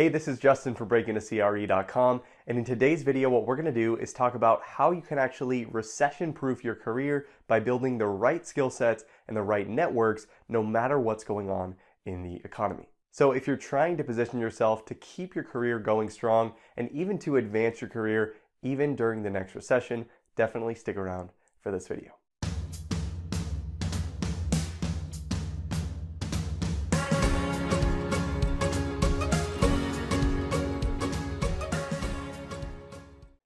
Hey, this is Justin for breakintocre.com, and in today's video what we're going to do is talk about how you can actually recession-proof your career by building the right skill sets and the right networks no matter what's going on in the economy. So if you're trying to position yourself to keep your career going strong and even to advance your career even during the next recession, definitely stick around for this video.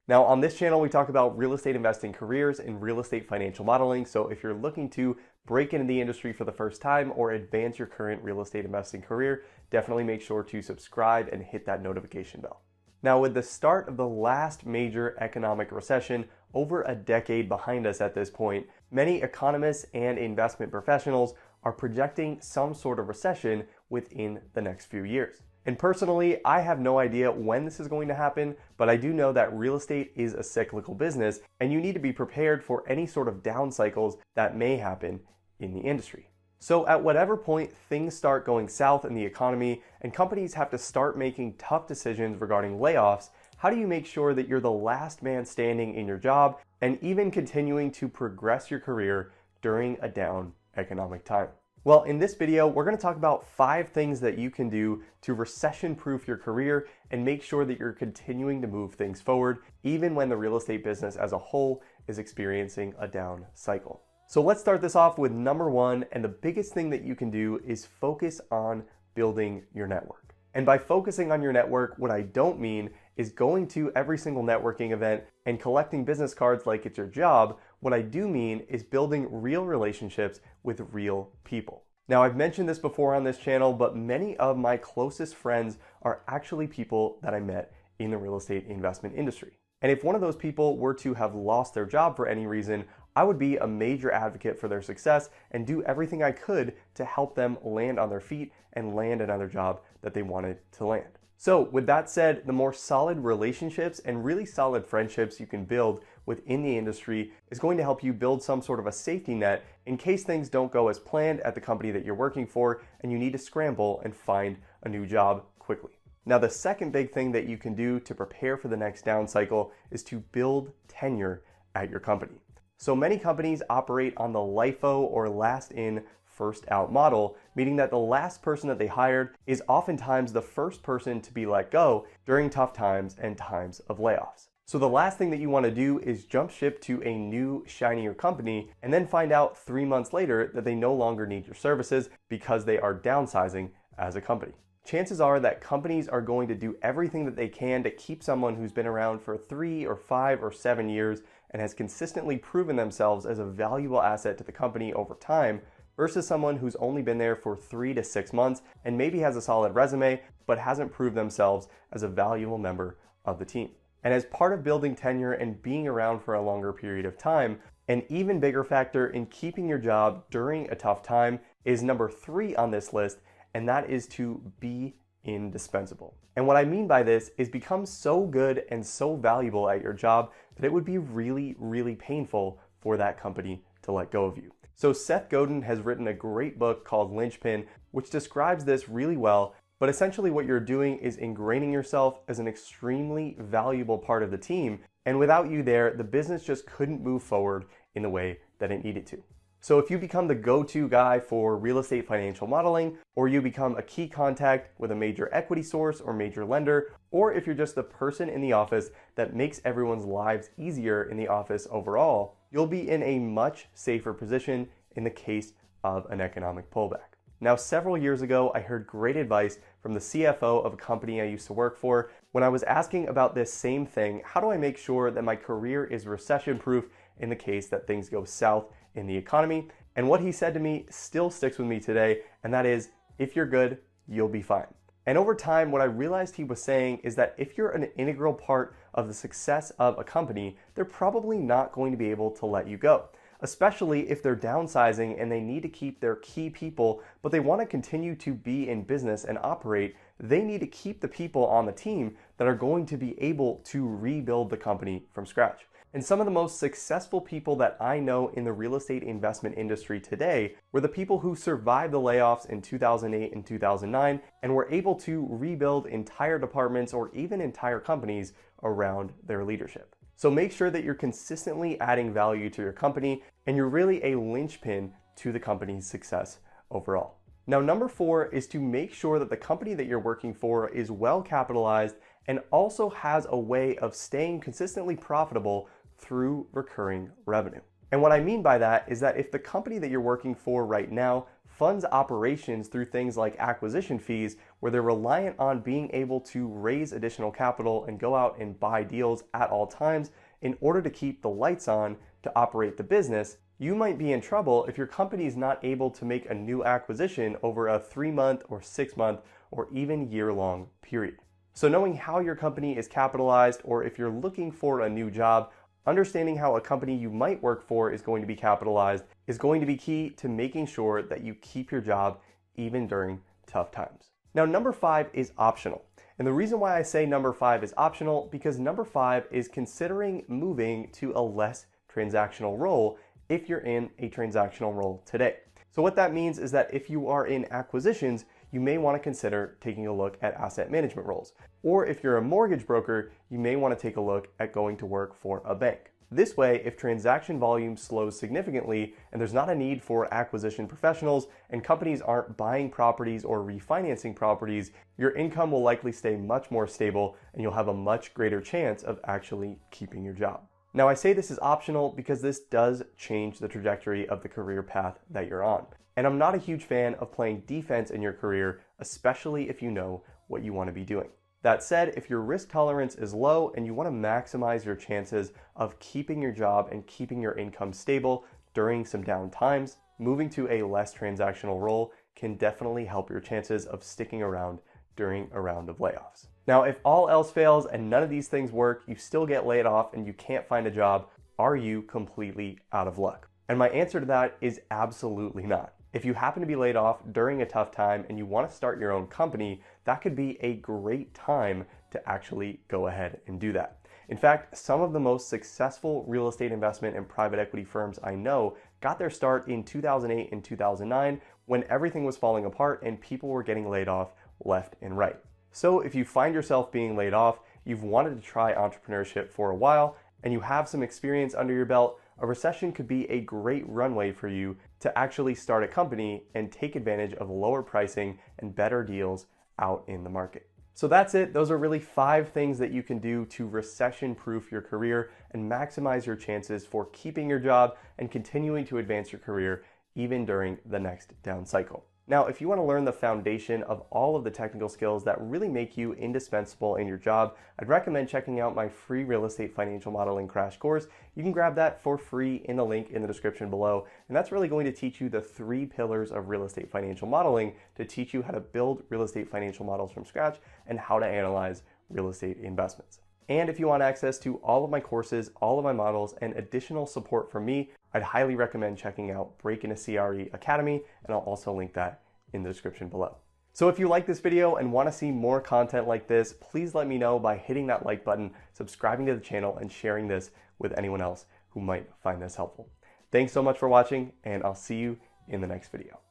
Now on this channel, we talk about real estate investing careers and real estate financial modeling. So if you're looking to break into the industry for the first time or advance your current real estate investing career, definitely make sure to subscribe and hit that notification bell. Now with the start of the last major economic recession, over a decade behind us at this point, many economists and investment professionals are projecting some sort of recession within the next few years. And personally, I have no idea when this is going to happen, but I do know that real estate is a cyclical business and you need to be prepared for any sort of down cycles that may happen in the industry. So at whatever point things start going south in the economy and companies have to start making tough decisions regarding layoffs, how do you make sure that you're the last man standing in your job and even continuing to progress your career during a down economic time? Well, in this video, we're going to talk about 5 things that you can do to recession-proof your career and make sure that you're continuing to move things forward, even when the real estate business as a whole is experiencing a down cycle. So let's start this off with number 1, and the biggest thing that you can do is focus on building your network. And by focusing on your network, what I don't mean is going to every single networking event and collecting business cards like it's your job. What I do mean is building real relationships with real people. Now, I've mentioned this before on this channel, but many of my closest friends are actually people that I met in the real estate investment industry. And if one of those people were to have lost their job for any reason, I would be a major advocate for their success and do everything I could to help them land on their feet and land another job that they wanted to land. So with that said, the more solid relationships and really solid friendships you can build within the industry is going to help you build some sort of a safety net in case things don't go as planned at the company that you're working for and you need to scramble and find a new job quickly. Now, the second big thing that you can do to prepare for the next down cycle is to build tenure at your company. So many companies operate on the LIFO or last in, first out model, meaning that the last person that they hired is oftentimes the first person to be let go during tough times and times of layoffs. So the last thing that you want to do is jump ship to a new, shinier company and then find out 3 months later that they no longer need your services because they are downsizing as a company. Chances are that companies are going to do everything that they can to keep someone who's been around for 3 or 5 or 7 years and has consistently proven themselves as a valuable asset to the company over time versus someone who's only been there for 3 to 6 months and maybe has a solid resume but hasn't proved themselves as a valuable member of the team. And as part of building tenure and being around for a longer period of time, an even bigger factor in keeping your job during a tough time is number 3 on this list, and that is to be indispensable. And what I mean by this is become so good and so valuable at your job that it would be really, really painful for that company to let go of you. So Seth Godin has written a great book called Linchpin, which describes this really well, but essentially what you're doing is ingraining yourself as an extremely valuable part of the team, and without you there, the business just couldn't move forward in the way that it needed to. So if you become the go-to guy for real estate financial modeling, or you become a key contact with a major equity source or major lender, or if you're just the person in the office that makes everyone's lives easier in the office overall, you'll be in a much safer position in the case of an economic pullback. Now, several years ago, I heard great advice from the CFO of a company I used to work for when I was asking about this same thing: how do I make sure that my career is recession-proof in the case that things go south in the economy? And what he said to me still sticks with me today, and that is, if you're good, you'll be fine. And over time, what I realized he was saying is that if you're an integral part of the success of a company, they're probably not going to be able to let you go, especially if they're downsizing and they need to keep their key people, but they want to continue to be in business and operate. They need to keep the people on the team that are going to be able to rebuild the company from scratch. And some of the most successful people that I know in the real estate investment industry today were the people who survived the layoffs in 2008 and 2009 and were able to rebuild entire departments or even entire companies around their leadership. So make sure that you're consistently adding value to your company and you're really a linchpin to the company's success overall. Now, number 4 is to make sure that the company that you're working for is well capitalized and also has a way of staying consistently profitable through recurring revenue. And what I mean by that is that if the company that you're working for right now funds operations through things like acquisition fees, where they're reliant on being able to raise additional capital and go out and buy deals at all times in order to keep the lights on to operate the business, you might be in trouble if your company is not able to make a new acquisition over a 3-month or 6-month or even year-long period. So knowing how your company is capitalized, or if you're looking for a new job, understanding how a company you might work for is going to be capitalized is going to be key to making sure that you keep your job even during tough times. Now, number 5 is optional. And the reason why I say number 5 is optional, because number 5 is considering moving to a less transactional role if you're in a transactional role today. So what that means is that if you are in acquisitions, you may want to consider taking a look at asset management roles. Or if you're a mortgage broker, you may want to take a look at going to work for a bank. This way, if transaction volume slows significantly and there's not a need for acquisition professionals and companies aren't buying properties or refinancing properties, your income will likely stay much more stable and you'll have a much greater chance of actually keeping your job. Now, I say this is optional because this does change the trajectory of the career path that you're on. And I'm not a huge fan of playing defense in your career, especially if you know what you want to be doing. That said, if your risk tolerance is low and you want to maximize your chances of keeping your job and keeping your income stable during some down times, moving to a less transactional role can definitely help your chances of sticking around during a round of layoffs. Now, if all else fails and none of these things work, you still get laid off and you can't find a job, are you completely out of luck? And my answer to that is absolutely not. If you happen to be laid off during a tough time and you want to start your own company, that could be a great time to actually go ahead and do that. In fact, some of the most successful real estate investment and private equity firms I know got their start in 2008 and 2009 when everything was falling apart and people were getting laid off left and right. So if you find yourself being laid off, you've wanted to try entrepreneurship for a while, and you have some experience under your belt, a recession could be a great runway for you to actually start a company and take advantage of lower pricing and better deals out in the market. So that's it. Those are really 5 things that you can do to recession-proof your career and maximize your chances for keeping your job and continuing to advance your career even during the next down cycle. Now, if you want to learn the foundation of all of the technical skills that really make you indispensable in your job, I'd recommend checking out my free real estate financial modeling crash course. You can grab that for free in the link in the description below. And that's really going to teach you the 3 pillars of real estate financial modeling to teach you how to build real estate financial models from scratch and how to analyze real estate investments. And if you want access to all of my courses, all of my models, and additional support from me, I'd highly recommend checking out Break Into CRE Academy, and I'll also link that in the description below. So if you like this video and want to see more content like this, please let me know by hitting that like button, subscribing to the channel, and sharing this with anyone else who might find this helpful. Thanks so much for watching, and I'll see you in the next video.